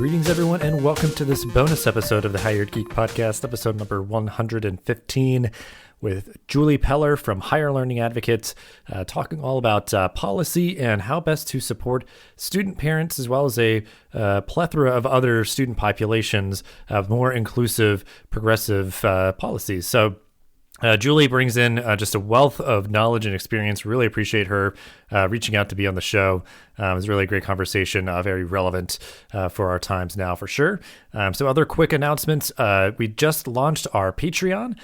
Greetings, everyone, and welcome to this bonus episode of the Hired Geek Podcast, episode number 115, with Julie Peller from Higher Learning Advocates, talking all about policy and how best to support student parents, as well as a plethora of other student populations of more inclusive, progressive policies. So Julie brings in just a wealth of knowledge and experience. Really appreciate her reaching out to be on the show. It was a really great conversation, very relevant for our times now, for sure. So other quick announcements. We just launched our Patreon.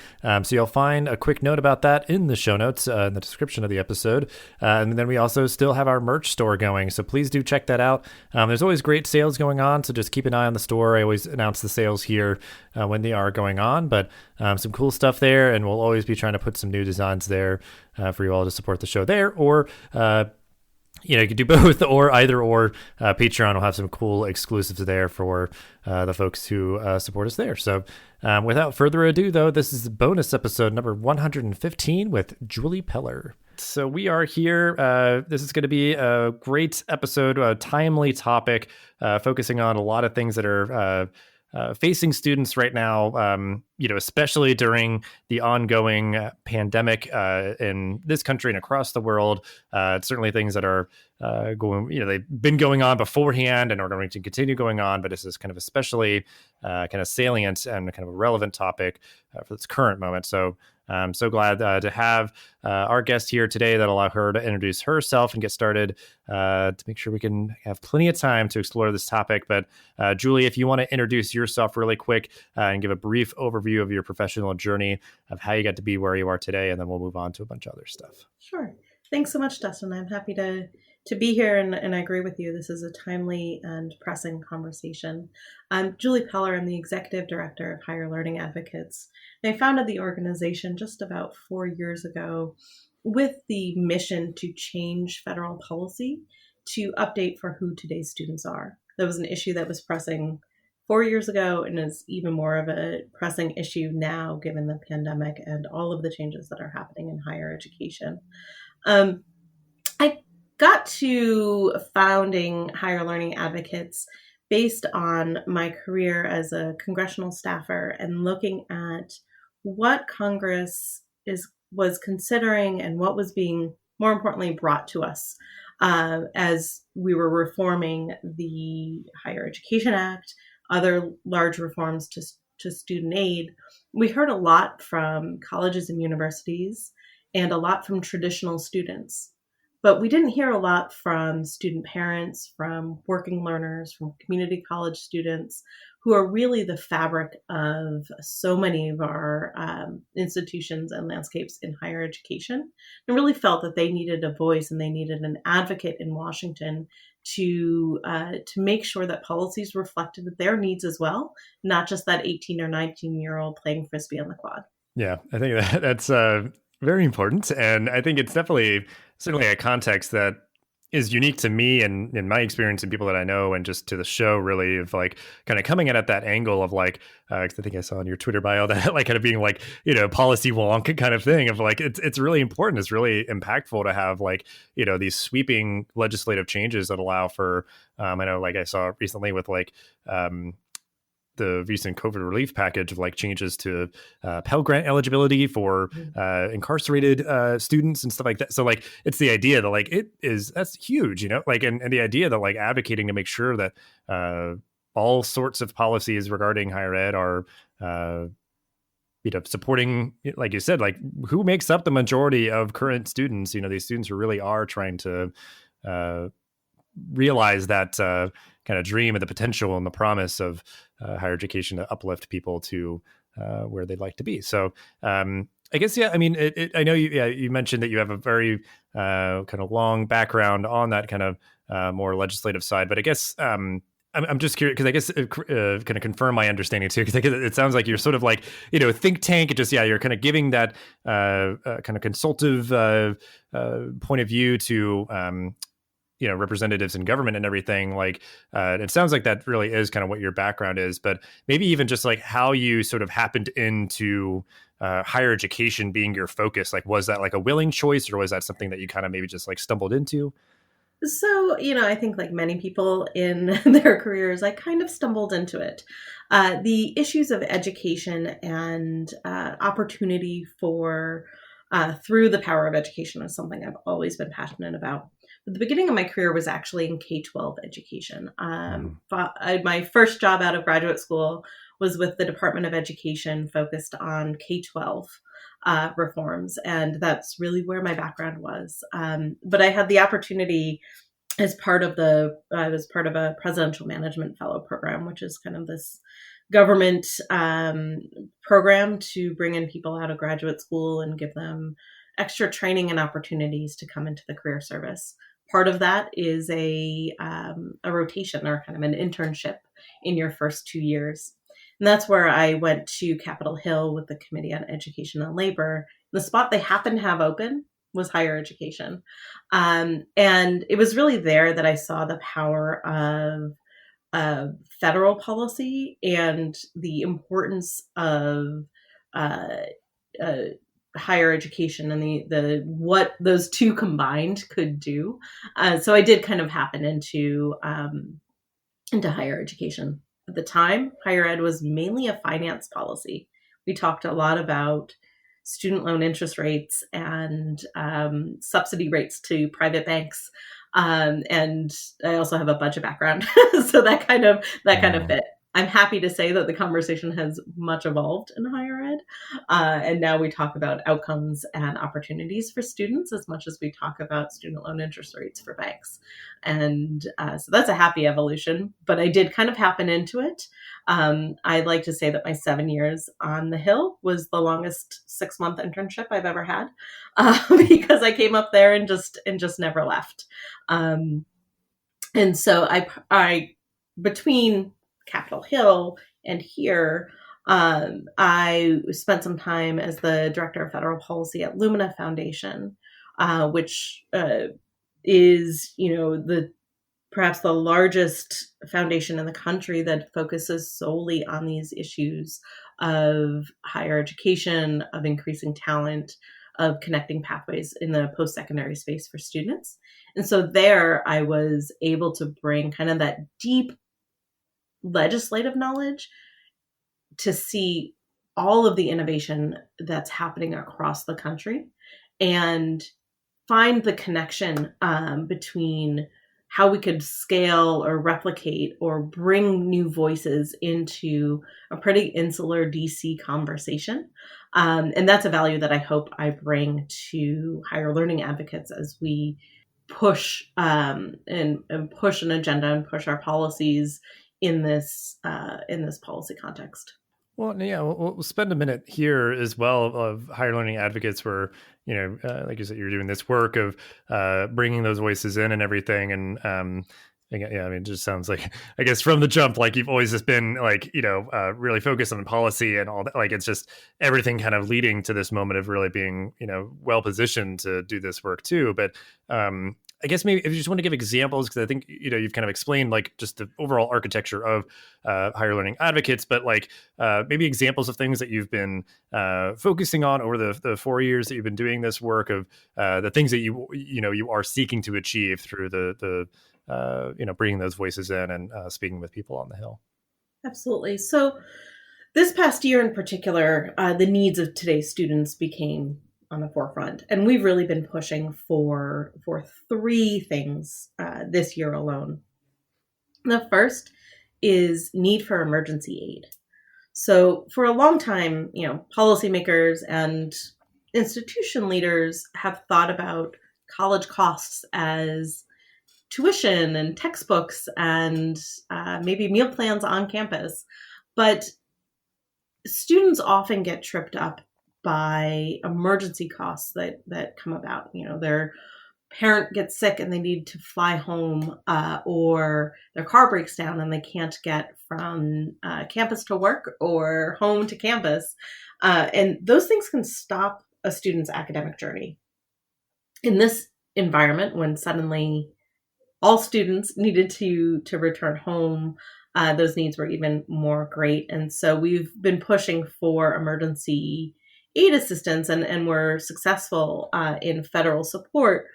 So you'll find a quick note about that in the show notes, in the description of the episode. And then we also still have our merch store going. So please do check that out. There's always great sales going on. So just keep an eye on the store. I always announce the sales here when they are going on. But some cool stuff there. And we'll always be trying to put some new designs there for you all to support the show there. Or you could do both, or either or. Patreon will have some cool exclusives there for the folks who support us there. So without further ado, though, this is bonus episode number 115 with Julie Peller. So we are here. This is going to be a great episode, a timely topic, focusing on a lot of things that are facing students right now, especially during the ongoing pandemic in this country and across the world. It's certainly things that are they've been going on beforehand and are going to continue going on, but this is kind of especially kind of salient and kind of a relevant topic for this current moment. So I'm so glad to have our guest here today that allow her to introduce herself and get started to make sure we can have plenty of time to explore this topic. But Julie, if you want to introduce yourself really quick and give a brief overview of your professional journey of how you got to be where you are today, and then we'll move on to a bunch of other stuff. Sure. Thanks so much, Dustin. I'm happy to be here, and I agree with you. This is a timely and pressing conversation. I'm Julie Peller. I'm the Executive Director of Higher Learning Advocates. I founded the organization just about 4 years ago with the mission to change federal policy to update for who today's students are. That was an issue that was pressing 4 years ago and is even more of a pressing issue now, given the pandemic and all of the changes that are happening in higher education. I got to founding Higher Learning Advocates based on my career as a congressional staffer and looking at what Congress was considering and what was being, more importantly, brought to us as we were reforming the Higher Education Act, other large reforms to student aid. We heard a lot from colleges and universities and a lot from traditional students. But we didn't hear a lot from student parents, from working learners, from community college students, who are really the fabric of so many of our institutions and landscapes in higher education, and really felt that they needed a voice and they needed an advocate in Washington to make sure that policies reflected their needs as well, not just that 18 or 19-year-old playing Frisbee on the quad. Yeah, I think that's very important. And I think it's certainly a context that is unique to me and in my experience and people that I know, and just to the show, really, of like kind of coming at that angle of like, 'cause I think I saw in your Twitter bio that like kind of being like, policy wonk kind of thing of like, it's really important. It's really impactful to have like, these sweeping legislative changes that allow for, I know, like I saw recently with like, the recent COVID relief package of like changes to Pell Grant eligibility for incarcerated students and stuff like that. So like, it's the idea that like, that's huge, like, and the idea that like advocating to make sure that all sorts of policies regarding higher ed are, supporting, like you said, like who makes up the majority of current students, these students who really are trying to realize that kind of dream of the potential and the promise of higher education to uplift people to where they'd like to be. So I guess, yeah, I mean, I know you mentioned that you have a very kind of long background on that kind of more legislative side, but I guess I'm just curious because I guess kind of confirm my understanding too, because it sounds like you're sort of like, think tank. It just, you're kind of giving that kind of consultative point of view to representatives in government and everything. Like, it sounds like that really is kind of what your background is, but maybe even just like how you sort of happened into higher education being your focus. Like, was that like a willing choice, or was that something that you kind of maybe just like stumbled into? So, I think like many people in their careers, I kind of stumbled into it. The issues of education and opportunity for through the power of education is something I've always been passionate about. But the beginning of my career was actually in K-12 education. My first job out of graduate school was with the Department of Education, focused on K-12 reforms, and that's really where my background was. But I had the opportunity I was part of a presidential management fellow program, which is kind of this government program to bring in people out of graduate school and give them extra training and opportunities to come into the career service. Part of that is a rotation or kind of an internship in your first 2 years. And that's where I went to Capitol Hill with the Committee on Education and Labor. The spot they happened to have open was higher education. And it was really there that I saw the power of federal policy and the importance of uh, uh, higher education and the what those two combined could do. So I did kind of happen into higher education. At the time, higher ed was mainly a finance policy. We talked a lot about student loan interest rates and subsidy rates to private banks. And I also have a budget background, so that kind of fit. I'm happy to say that the conversation has much evolved in higher ed, and now we talk about outcomes and opportunities for students as much as we talk about student loan interest rates for banks. And so that's a happy evolution, but I did kind of happen into it. I like to say that my 7 years on the Hill was the longest 6-month internship I've ever had, because I came up there and just never left. And so I between Capitol Hill and here, I spent some time as the director of federal policy at Lumina Foundation, which is the perhaps the largest foundation in the country that focuses solely on these issues of higher education, of increasing talent, of connecting pathways in the post-secondary space for students. And so there I was able to bring kind of that deep legislative knowledge to see all of the innovation that's happening across the country and find the connection between how we could scale or replicate or bring new voices into a pretty insular DC conversation. And that's a value that I hope I bring to higher learning advocates as we push and push an agenda and push our policies in this policy context. Well, yeah, we'll spend a minute here as well of higher learning advocates where, like you said, you're doing this work of bringing those voices in and everything. And yeah, I mean, it just sounds like, I guess from the jump, like you've always just been like, really focused on policy and all that. Like it's just everything kind of leading to this moment of really being, well positioned to do this work too. But I guess maybe if you just want to give examples, because I think, you've kind of explained like just the overall architecture of higher learning advocates, but like maybe examples of things that you've been focusing on over the 4 years that you've been doing this work of the things that you are seeking to achieve through the bringing those voices in and speaking with people on the Hill. Absolutely. So this past year in particular, the needs of today's students became on the forefront. And we've really been pushing for three things this year alone. The first is need for emergency aid. So for a long time, policymakers and institution leaders have thought about college costs as tuition and textbooks and maybe meal plans on campus. But students often get tripped up by emergency costs that come about. Their parent gets sick and they need to fly home, or their car breaks down and they can't get from campus to work or home to campus. And those things can stop a student's academic journey. In this environment, when suddenly all students needed to return home, those needs were even more great. And so we've been pushing for emergency aid assistance, and we're successful in federal support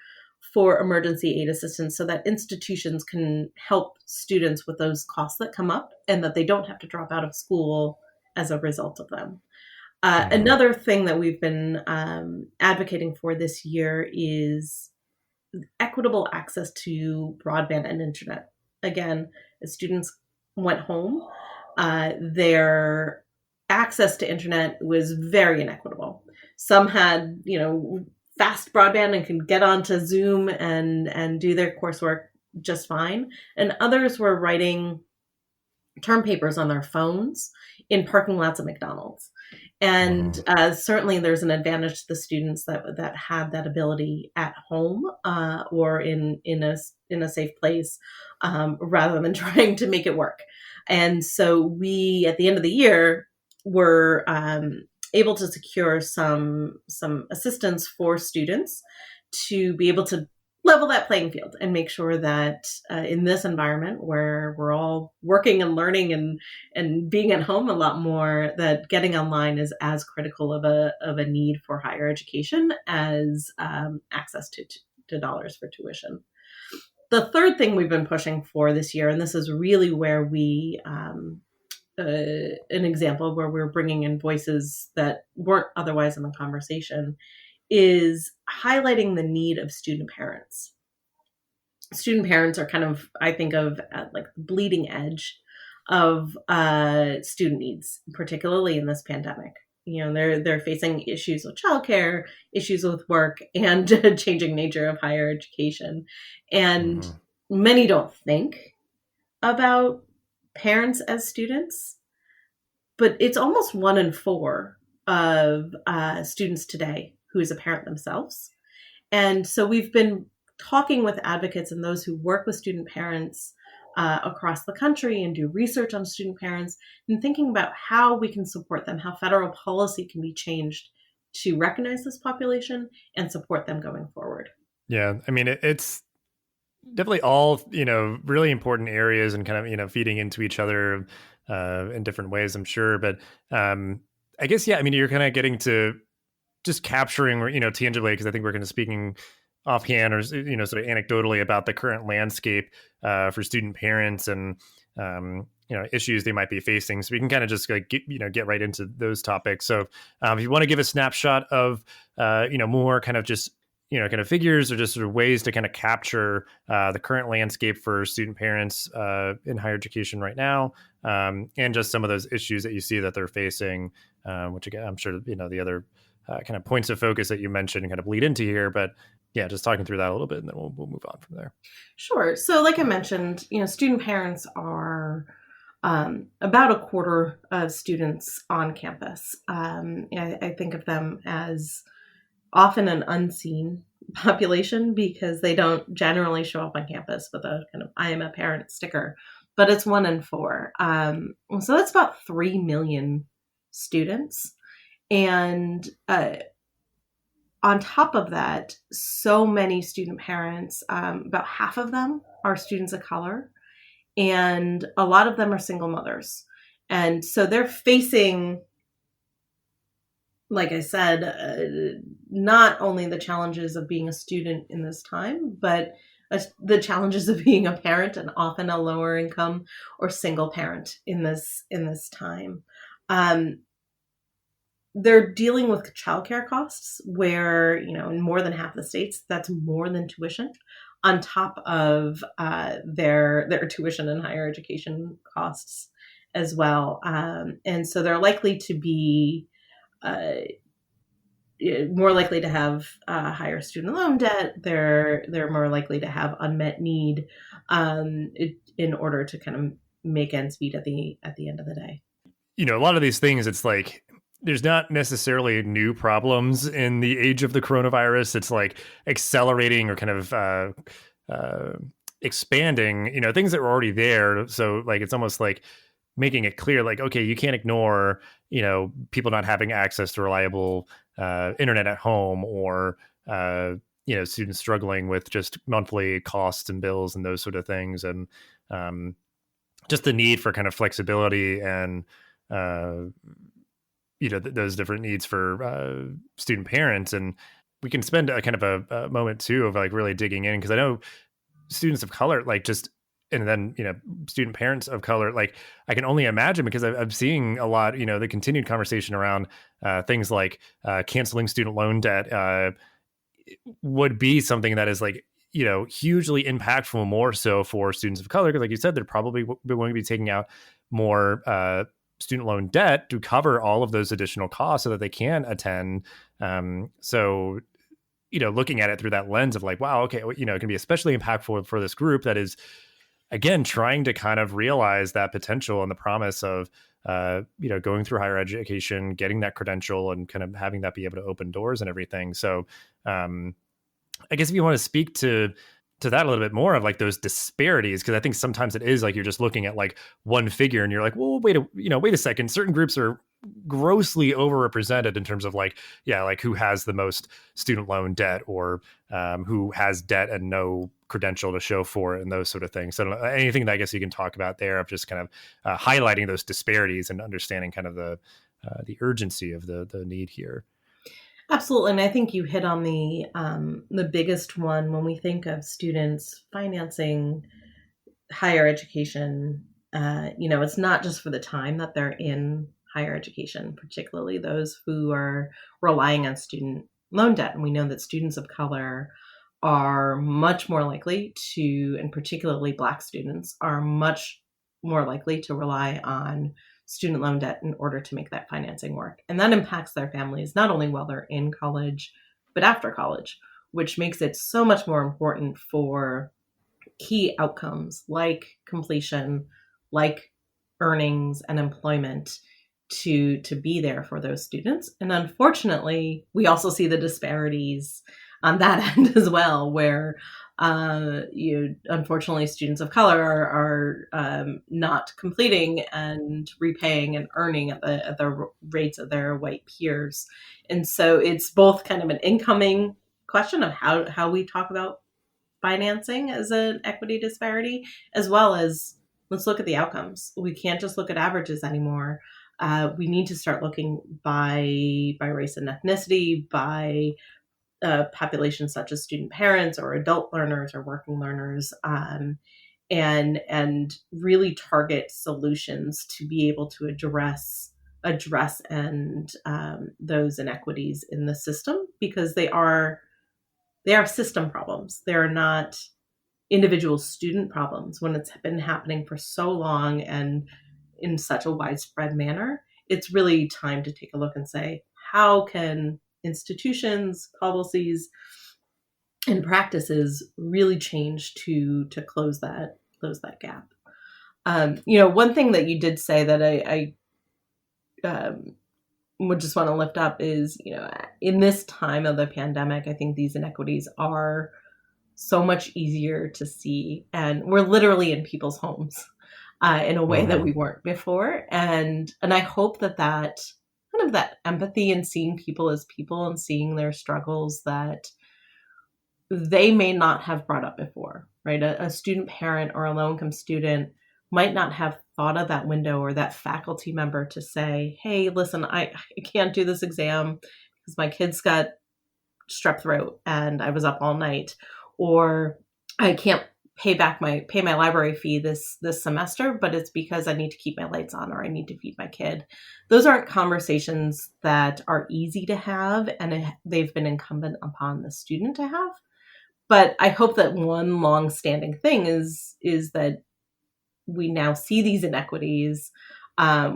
for emergency aid assistance so that institutions can help students with those costs that come up and that they don't have to drop out of school as a result of them. Another thing that we've been advocating for this year is equitable access to broadband and internet. Again, as students went home, their access to internet was very inequitable. Some had, fast broadband and can get onto Zoom and do their coursework just fine. And others were writing term papers on their phones in parking lots of McDonald's. And certainly there's an advantage to the students that had that ability at home or in a safe place rather than trying to make it work. And so we, at the end of the year, were able to secure some assistance for students to be able to level that playing field and make sure that in this environment where we're all working and learning and being at home a lot more, that getting online is as critical of a need for higher education as access to dollars for tuition. The third thing we've been pushing for this year, and this is really where we an example where we're bringing in voices that weren't otherwise in the conversation, is highlighting the need of student parents. Student parents are kind of, I think of like the bleeding edge of student needs, particularly in this pandemic. They're facing issues with childcare, issues with work, and changing nature of higher education. And many don't think about parents as students, but it's almost 1 in 4 of students today who is a parent themselves. And so we've been talking with advocates and those who work with student parents across the country and do research on student parents and thinking about how we can support them, how federal policy can be changed to recognize this population and support them going forward. Yeah, I mean, it's definitely all, really important areas and kind of, feeding into each other in different ways, I'm sure. But I guess, yeah, I mean, you're kind of getting to just capturing, tangibly, because I think we're kind of speaking offhand or, sort of anecdotally about the current landscape for student parents and, issues they might be facing. So we can kind of just get right into those topics. So if you want to give a snapshot of, more kind of just, kind of figures or just sort of ways to kind of capture the current landscape for student parents in higher education right now, and just some of those issues that you see that they're facing, which again, I'm sure, the other kind of points of focus that you mentioned kind of bleed into here, but yeah, just talking through that a little bit and then we'll move on from there. Sure. So like I mentioned, student parents are about a quarter of students on campus. I think of them as often an unseen population because they don't generally show up on campus with a kind of I am a parent sticker, but it's 1 in 4. So that's about 3 million students. And on top of that, so many student parents, about half of them are students of color, and a lot of them are single mothers. And so they're facing, like I said, not only the challenges of being a student in this time, but the challenges of being a parent, and often a lower income or single parent in this time. They're dealing with childcare costs where, in more than half the states, that's more than tuition on top of their tuition and higher education costs as well. And so they're likely to be more likely to have higher student loan debt. They're more likely to have unmet need in order to kind of make ends meet at the end of the day. A lot of these things, it's like there's not necessarily new problems in the age of the coronavirus. It's like accelerating or kind of expanding, things that were already there. So like, it's almost like making it clear, like, okay, you can't ignore, people not having access to reliable internet at home or, students struggling with just monthly costs and bills and those sort of things. And just the need for kind of flexibility and, those different needs for student parents. And we can spend a kind of a moment too of like really digging in, because I know students of color, like just, and then, student parents of color, like I can only imagine, because I'm seeing a lot, the continued conversation around things like canceling student loan debt would be something that is like, hugely impactful, more so for students of color. Because like you said, they're probably going to be taking out more student loan debt to cover all of those additional costs so that they can attend. So, looking at it through that lens of like, wow, okay, it can be especially impactful for this group that is, again, trying to kind of realize that potential and the promise of, going through higher education, getting that credential, and kind of having that be able to open doors and everything. So, I guess if you want to speak to that a little bit more, of like those disparities, because I think sometimes it is like you're just looking at like one figure and you're like, well, wait a second, certain groups are grossly overrepresented in terms of like, like who has the most student loan debt, or who has debt and no credential to show for it, and those sort of things. So anything that I guess you can talk about there, of just kind of highlighting those disparities and understanding kind of the urgency of the need here. Absolutely, and I think you hit on the biggest one when we think of students financing higher education. It's not just for the time that they're in higher education, particularly those who are relying on student loan debt. And we know that students of color are much more likely to, and particularly Black students, are much more likely to rely on student loan debt in order to make that financing work. And that impacts their families, not only while they're in college, but after college, which makes it so much more important for key outcomes like completion, like earnings and employment to be there for those students. And unfortunately, we also see the disparities on that end as well, where unfortunately students of color are not completing and repaying and earning at the rates of their white peers. And so it's both kind of an incoming question of how we talk about financing as an equity disparity, as well as let's look at the outcomes. We can't just look at averages anymore. We need to start looking by race and ethnicity, by populations such as student parents or adult learners or working learners, and really target solutions to be able to address and those inequities in the system, because they are system problems. They're not individual student problems. When it's been happening for so long and in such a widespread manner, it's really time to take a look and say, how can institutions, policies, and practices really change to close that gap? One thing that you did say that I would just want to lift up is, in this time of the pandemic, I think these inequities are so much easier to see, and we're literally in people's homes in a way that we weren't before. And I hope that kind of that empathy and seeing people as people and seeing their struggles that they may not have brought up before, right? A student parent or a low-income student might not have thought of that window or that faculty member to say, hey, listen, I can't do this exam because my kid's got strep throat and I was up all night, or I can't pay my library fee this semester, but it's because I need to keep my lights on or I need to feed my kid. Those aren't conversations that are easy to have, and they've been incumbent upon the student to have. But I hope that one long-standing thing is that we now see these inequities,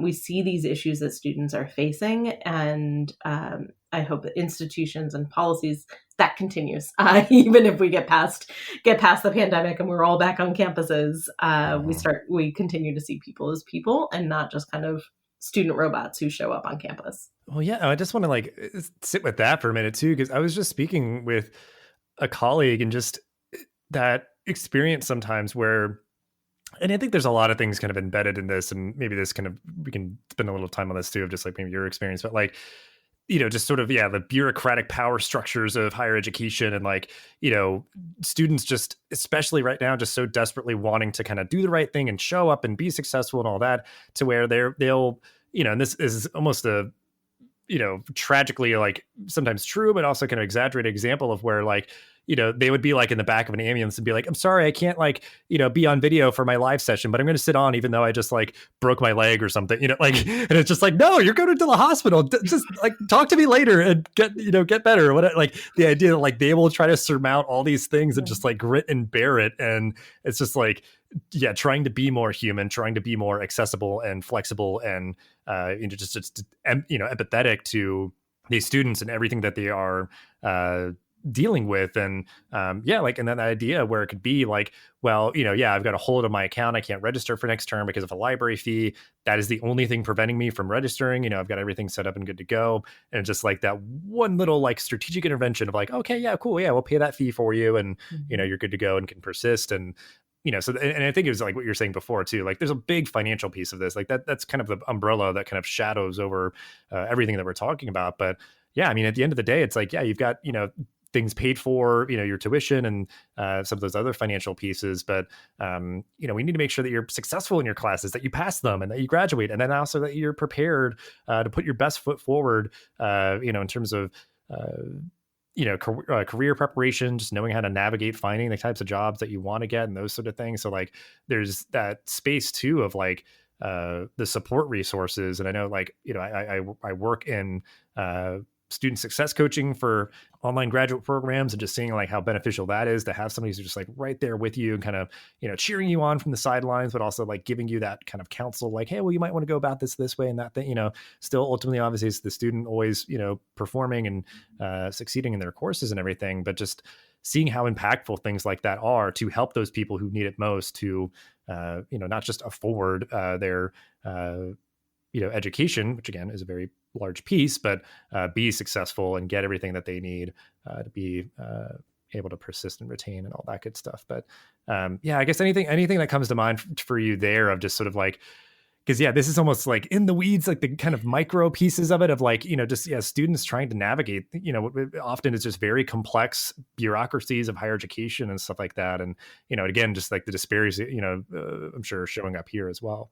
we see these issues that students are facing, and I hope that institutions and policies that continues, even if we get past the pandemic and we're all back on campuses. We continue to see people as people and not just kind of student robots who show up on campus. Well, yeah, I just want to like sit with that for a minute too, because I was just speaking with a colleague and just that experience sometimes where, and I think there's a lot of things kind of embedded in this, and maybe this kind of, we can spend a little time on this too, of just like maybe your experience, but like, just sort of, the bureaucratic power structures of higher education, and like, students just, especially right now, just so desperately wanting to kind of do the right thing and show up and be successful and all that, to where they'll, and this is almost tragically like sometimes true, but also kind of exaggerated example of where like, they would be like in the back of an ambulance and be like, I'm sorry, I can't like, be on video for my live session, but I'm going to sit on even though I just like broke my leg or something, like, and it's just like, no, you're going to the hospital. Just like talk to me later and get better. What like the idea that like they will try to surmount all these things and just like grit and bear it. And it's just like, yeah, trying to be more human, trying to be more accessible and flexible and, just empathetic to these students and everything that they are, dealing with. And like, and then that idea where it could be like, well, I've got a hold of my account, I can't register for next term because of a library fee. That is the only thing preventing me from registering. I've got everything set up and good to go. And just like that one little like strategic intervention of like, okay, yeah, cool, yeah, we'll pay that fee for you, and you're good to go and can persist. And so, and I think it was like what you're saying before too, like there's a big financial piece of this, like that's kind of the umbrella that kind of shadows over everything that we're talking about. But yeah, I mean, at the end of the day, it's like, yeah, you've got, things paid for, your tuition and some of those other financial pieces. But, we need to make sure that you're successful in your classes, that you pass them and that you graduate. And then also that you're prepared to put your best foot forward, in terms of, career preparation, just knowing how to navigate finding the types of jobs that you want to get and those sort of things. So like, there's that space too of like, the support resources. And I know like, I work in, student success coaching for online graduate programs, and just seeing like how beneficial that is to have somebody who's just like right there with you and kind of, cheering you on from the sidelines, but also like giving you that kind of counsel, like, hey, well, you might want to go about this way and that thing, still ultimately, obviously it's the student always, performing and succeeding in their courses and everything, but just seeing how impactful things like that are to help those people who need it most to, not just afford their, education, which again is a very large piece, but be successful and get everything that they need to be able to persist and retain and all that good stuff. But I guess anything that comes to mind for you there of just sort of like, because this is almost like in the weeds, like the kind of micro pieces of it of like, just students trying to navigate, often it's just very complex bureaucracies of higher education and stuff like that. And, again, just like the disparities, I'm sure showing up here as well.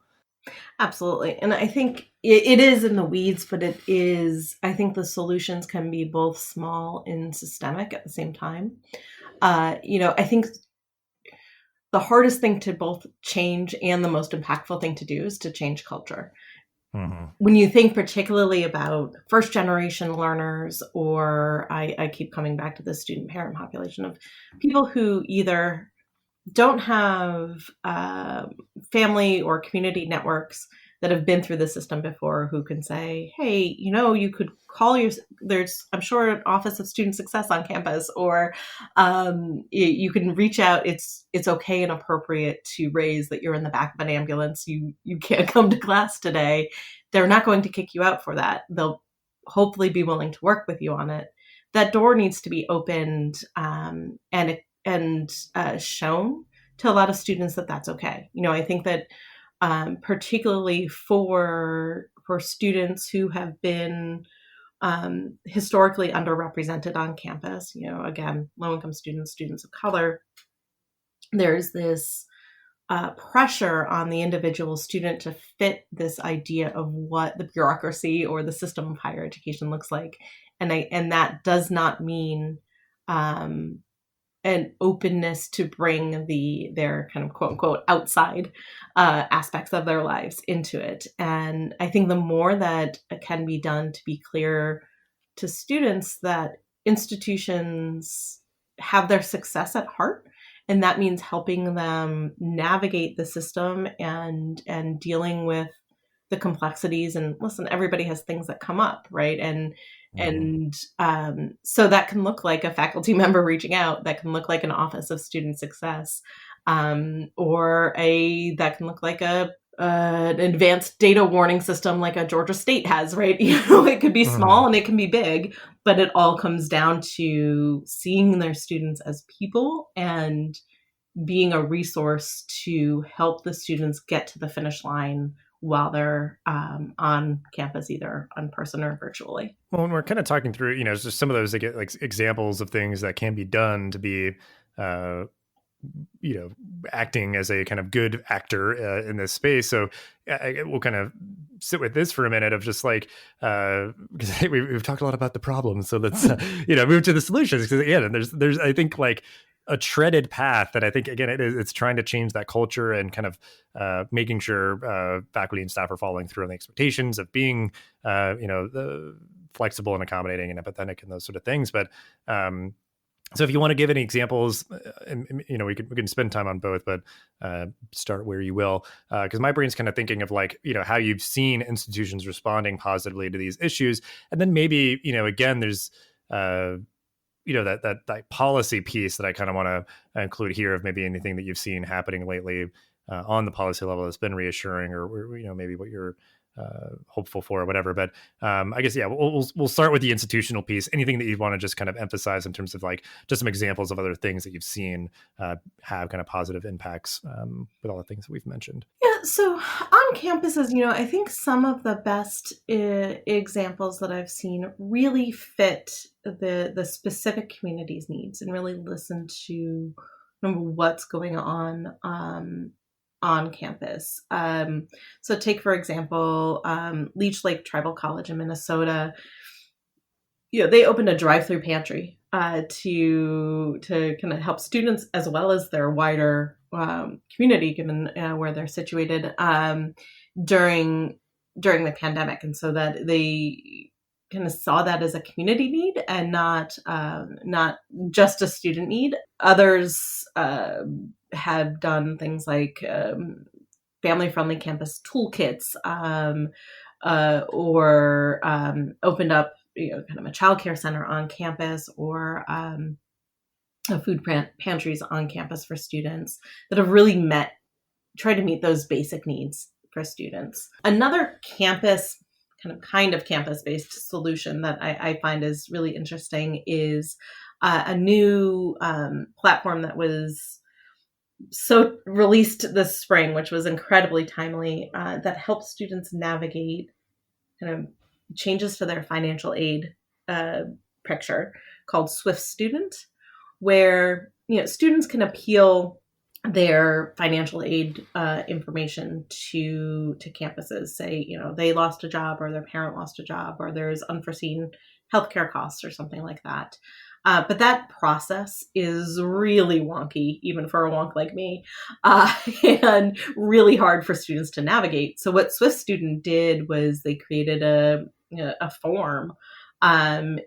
Absolutely. And I think it is in the weeds, but I think the solutions can be both small and systemic at the same time. I think the hardest thing to both change and the most impactful thing to do is to change culture. Mm-hmm. When you think particularly about first generation learners, or I keep coming back to the student parent population of people who either don't have family or community networks that have been through the system before, who can say, hey, you could call there's, I'm sure, an Office of Student Success on campus, or you can reach out. It's okay and appropriate to raise that you're in the back of an ambulance. You can't come to class today. They're not going to kick you out for that. They'll hopefully be willing to work with you on it. That door needs to be opened and shown to a lot of students that that's okay. I think that particularly for students who have been historically underrepresented on campus, again, low-income students, students of color, there's this pressure on the individual student to fit this idea of what the bureaucracy or the system of higher education looks like. And that does not mean an openness to bring their kind of quote unquote outside aspects of their lives into it. And I think the more that can be done to be clear to students that institutions have their success at heart, and that means helping them navigate the system and dealing with the complexities. And listen, everybody has things that come up, right? And so that can look like a faculty member reaching out, that can look like an Office of Student Success, or that can look like an advanced data warning system like a Georgia State has, right? It could be small and it can be big, but it all comes down to seeing their students as people and being a resource to help the students get to the finish line while they're on campus, either in person or virtually. Well, when we're kind of talking through, just some of those like examples of things that can be done to be acting as a kind of good actor in this space. So we'll kind of sit with this for a minute of just like, because we've talked a lot about the problems. So let's, move to the solutions. Because again, there's, I think, like a treaded path that I think, again, it's trying to change that culture and kind of making sure faculty and staff are following through on the expectations of being, flexible and accommodating and empathetic and those sort of things. But so if you want to give any examples, we can spend time on both, but start where you will, because my brain's kind of thinking of like, how you've seen institutions responding positively to these issues. And then maybe, again, there's, that policy piece that I kind of want to include here of maybe anything that you've seen happening lately on the policy level that's been reassuring or, maybe what you're hopeful for or whatever. But I guess, we'll start with the institutional piece. Anything that you want to just kind of emphasize in terms of like just some examples of other things that you've seen have kind of positive impacts with all the things that we've mentioned. Yeah, so on campuses, I think some of the best examples that I've seen really fit the specific community's needs and really listen to what's going on campus. So take, for example, Leech Lake Tribal College in Minnesota. They opened a drive-through pantry to kind of help students as well as their wider community, given where they're situated during the pandemic, and so that they kind of saw that as a community need and not just a student need. Others have done things like family-friendly campus toolkits, or opened up kind of a childcare center on campus, or food pantries on campus for students that have really tried to meet those basic needs for students. Another campus kind of campus-based solution that I find is really interesting is a new platform that was released this spring, which was incredibly timely, that helps students navigate kind of changes to their financial aid picture, called Swift Student, where students can appeal their financial aid information to campuses. Say, they lost a job, or their parent lost a job, or there's unforeseen healthcare costs or something like that. But that process is really wonky, even for a wonk like me, and really hard for students to navigate. So what Swift Student did was they created a form, and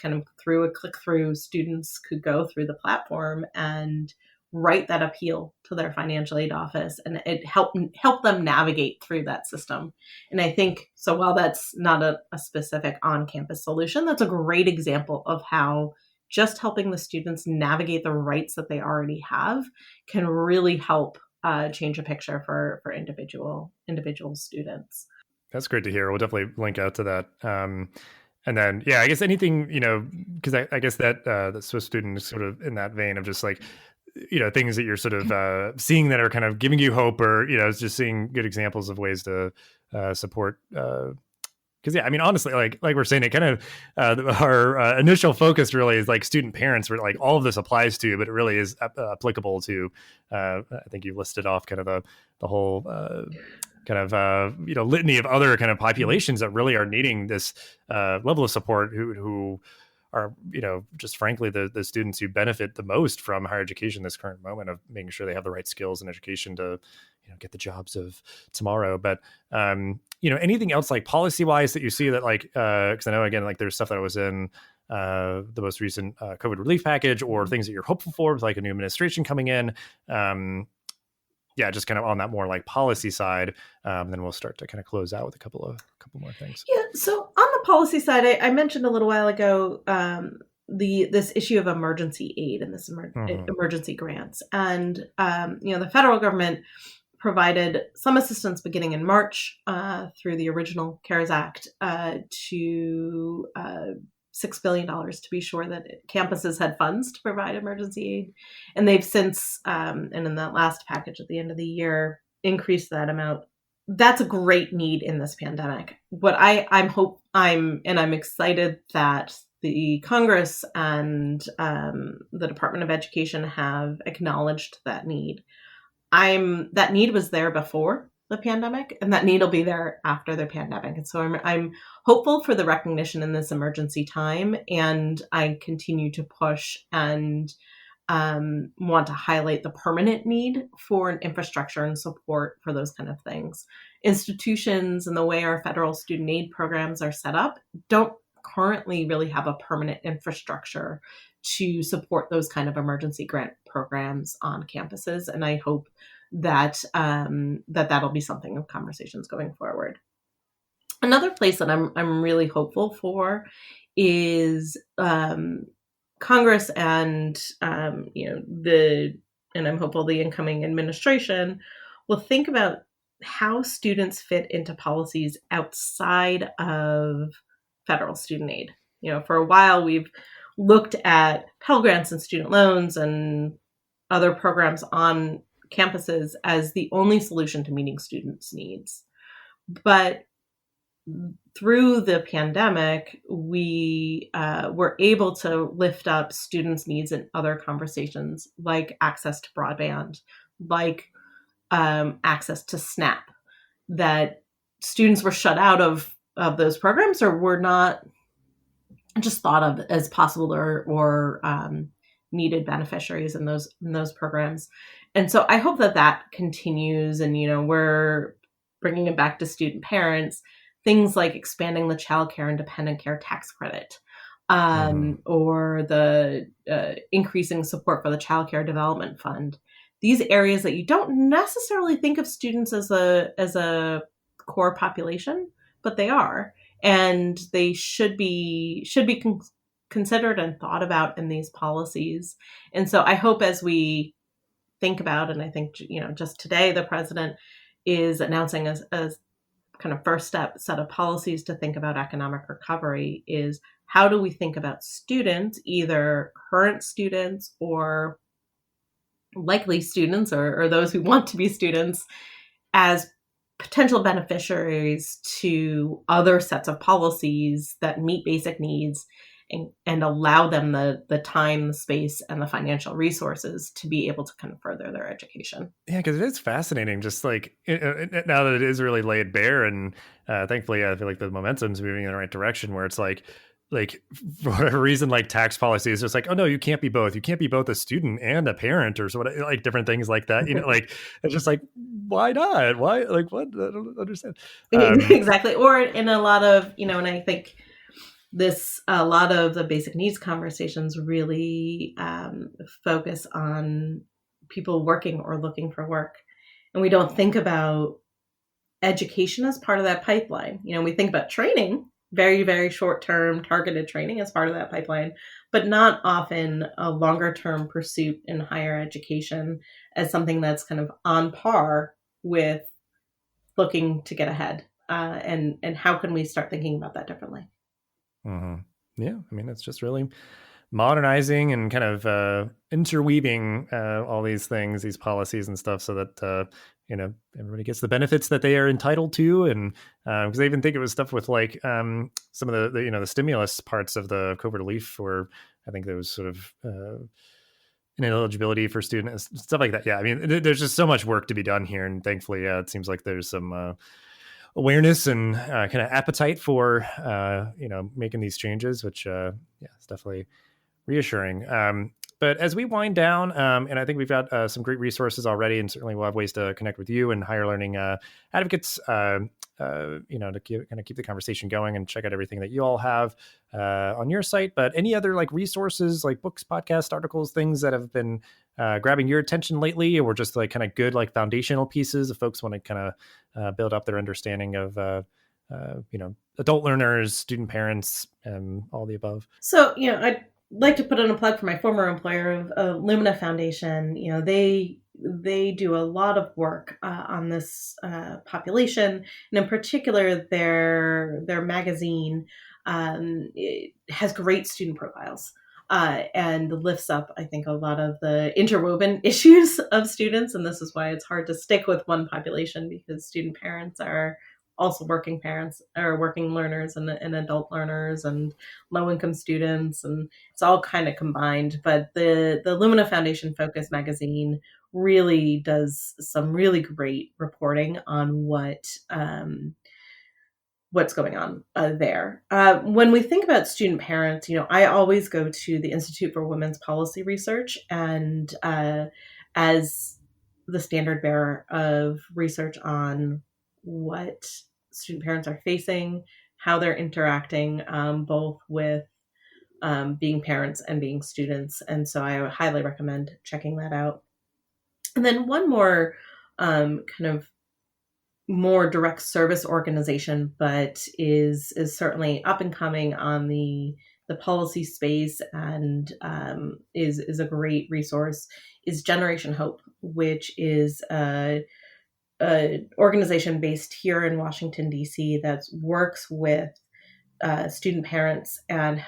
kind of through a click-through, students could go through the platform and write that appeal to their financial aid office, and it helped them navigate through that system. And I think, so while that's not a specific on-campus solution, that's a great example of how just helping the students navigate the rights that they already have can really help change a picture for individual students. That's great to hear. We'll definitely link out to that. And then, I guess anything, because I guess that the Swiss student is sort of in that vein of just like, things that you're sort of seeing that are kind of giving you hope, or, just seeing good examples of ways to support. Because, honestly, like we're saying, it kind of our initial focus really is like student parents, where like all of this applies to, but it really is applicable to, I think you listed off kind of the whole kind of, litany of other kind of populations that really are needing this level of support, who are, just frankly, the students who benefit the most from higher education, this current moment of making sure they have the right skills and education to, get the jobs of tomorrow. But, anything else like policy wise that you see that like, because I know, again, like there's stuff that was in the most recent COVID relief package, or things that you're hopeful for with like a new administration coming in. Just kind of on that more like policy side. Then we'll start to kind of close out with a couple more things. Yeah. So on the policy side, I mentioned a little while ago this issue of emergency aid and this emergency grants, and the federal government provided some assistance beginning in March through the original CARES Act to $6 billion to be sure that campuses had funds to provide emergency aid. And they've since, and in that last package at the end of the year, increased that amount. That's a great need in this pandemic. What I'm excited that the Congress and the Department of Education have acknowledged that need. That need was there before the pandemic, and that need will be there after the pandemic. And so I'm hopeful for the recognition in this emergency time, and I continue to push and want to highlight the permanent need for an infrastructure and support for those kind of things. Institutions and the way our federal student aid programs are set up don't currently really have a permanent infrastructure to support those kind of emergency grant programs on campuses. And I hope that that'll be something of conversations going forward. Another place that I'm really hopeful for is Congress and and I'm hopeful the incoming administration will think about how students fit into policies outside of federal student aid. For a while we've looked at Pell Grants and student loans and other programs on campuses as the only solution to meeting students' needs. But through the pandemic, we were able to lift up students' needs in other conversations, like access to broadband, like access to SNAP, that students were shut out of those programs or were not just thought of as possible or needed beneficiaries in those programs. And so I hope that continues, and we're bringing it back to student parents. Things like expanding the child care and dependent care tax credit, or the increasing support for the Child Care Development Fund. These areas that you don't necessarily think of students as a core population, but they are, and they should be considered and thought about in these policies. And so I hope as we think about, and I think just today the president is announcing as kind of first set of policies to think about economic recovery, is how do we think about students, either current students or likely students or those who want to be students, as potential beneficiaries to other sets of policies that meet basic needs and allow them the time, the space, and the financial resources to be able to kind of further their education. Yeah, because it is fascinating, just like now that it is really laid bare, and thankfully I feel like the momentum's moving in the right direction, where it's like for a reason, like tax policy is just like, oh no, you can't be both. You can't be both a student and a parent, or sort of like different things like that. Like it's just like, why not? Why? Like what? I don't understand. Exactly. Or in a lot of, and I think a lot of the basic needs conversations really focus on people working or looking for work. And we don't think about education as part of that pipeline. We think about training, very, very short-term targeted training as part of that pipeline, but not often a longer-term pursuit in higher education as something that's kind of on par with looking to get ahead. And how can we start thinking about that differently? Mm-hmm. Yeah, I mean, it's just really modernizing and kind of interweaving all these things, these policies and stuff, so that everybody gets the benefits that they are entitled to. And because I even think it was stuff with like some of the stimulus parts of the COVID relief, where I think there was sort of ineligibility for students, stuff like that. Yeah, I mean, there's just so much work to be done here, and thankfully, it seems like there's some awareness and kind of appetite for making these changes, which it's definitely reassuring. But as we wind down, and I think we've got some great resources already, and certainly we'll have ways to connect with you and higher learning advocates, to keep the conversation going and check out everything that you all have on your site. But any other like resources, like books, podcasts, articles, things that have been grabbing your attention lately, or just like kind of good like foundational pieces if folks want to kind of build up their understanding of adult learners, student parents, and all the above? So I'd like to put in a plug for my former employer of Lumina Foundation. They do a lot of work on this population, and in particular, their magazine it has great student profiles and lifts up, I think, a lot of the interwoven issues of students. And this is why it's hard to stick with one population, because student parents are also working parents or working learners and adult learners and low-income students, and it's all kind of combined. But the Lumina Foundation Focus magazine really does some really great reporting on what's going on there. When we think about student parents, I always go to the Institute for Women's Policy Research, and as the standard bearer of research on what student parents are facing, how they're interacting, both with being parents and being students. And so I would highly recommend checking that out. And then one more kind of more direct service organization, but is certainly up and coming on the policy space, and is a great resource, is Generation Hope, which is a organization based here in Washington, D.C. that works with student parents and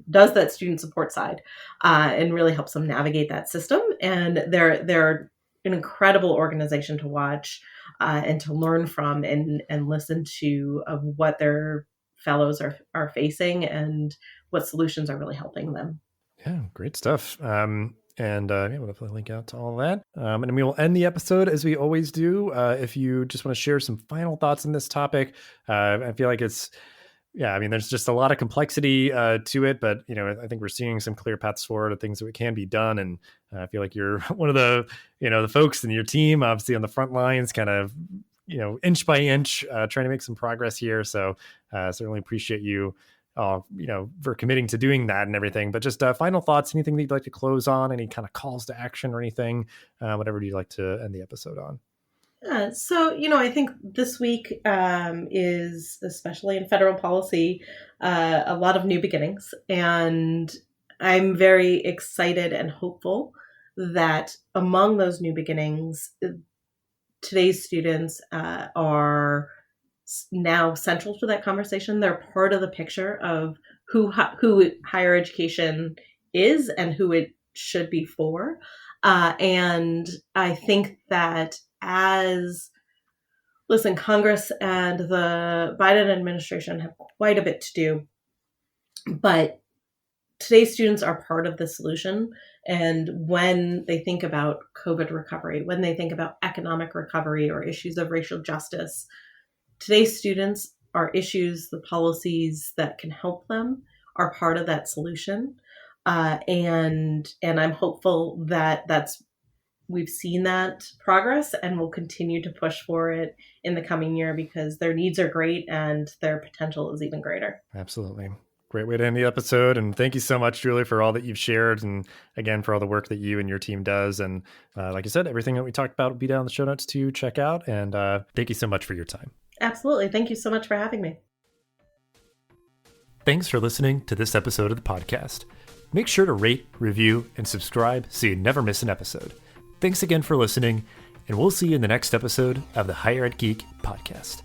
does that student support side, and really helps them navigate that system. And they're an incredible organization to watch and to learn from and listen to of what their fellows are facing and what solutions are really helping them. Yeah, great stuff. And we'll definitely link out to all that. And we will end the episode as we always do. If you just want to share some final thoughts on this topic, I feel like there's just a lot of complexity to it, but I think we're seeing some clear paths forward of things that can be done. And I feel like you're one of the the folks in your team, obviously on the front lines, kind of inch by inch, trying to make some progress here. So certainly appreciate you for committing to doing that and everything. But just final thoughts, anything that you'd like to close on, any kind of calls to action or anything, whatever you'd like to end the episode on. So, I think this week is, especially in federal policy, a lot of new beginnings. And I'm very excited and hopeful that among those new beginnings, today's students are now central to that conversation. They're part of the picture of who higher education is and who it should be for. And I think that Congress and the Biden administration have quite a bit to do, but today's students are part of the solution. And when they think about COVID recovery, when they think about economic recovery or issues of racial justice, today's students are issues, the policies that can help them are part of that solution. And I'm hopeful that we've seen that progress and will continue to push for it in the coming year, because their needs are great and their potential is even greater. Absolutely. Great way to end the episode. And thank you so much, Julie, for all that you've shared. And again, for all the work that you and your team does. And like I said, everything that we talked about will be down in the show notes to check out. And thank you so much for your time. Absolutely. Thank you so much for having me. Thanks for listening to this episode of the podcast. Make sure to rate, review, and subscribe so you never miss an episode. Thanks again for listening, and we'll see you in the next episode of the Higher Ed Geek podcast.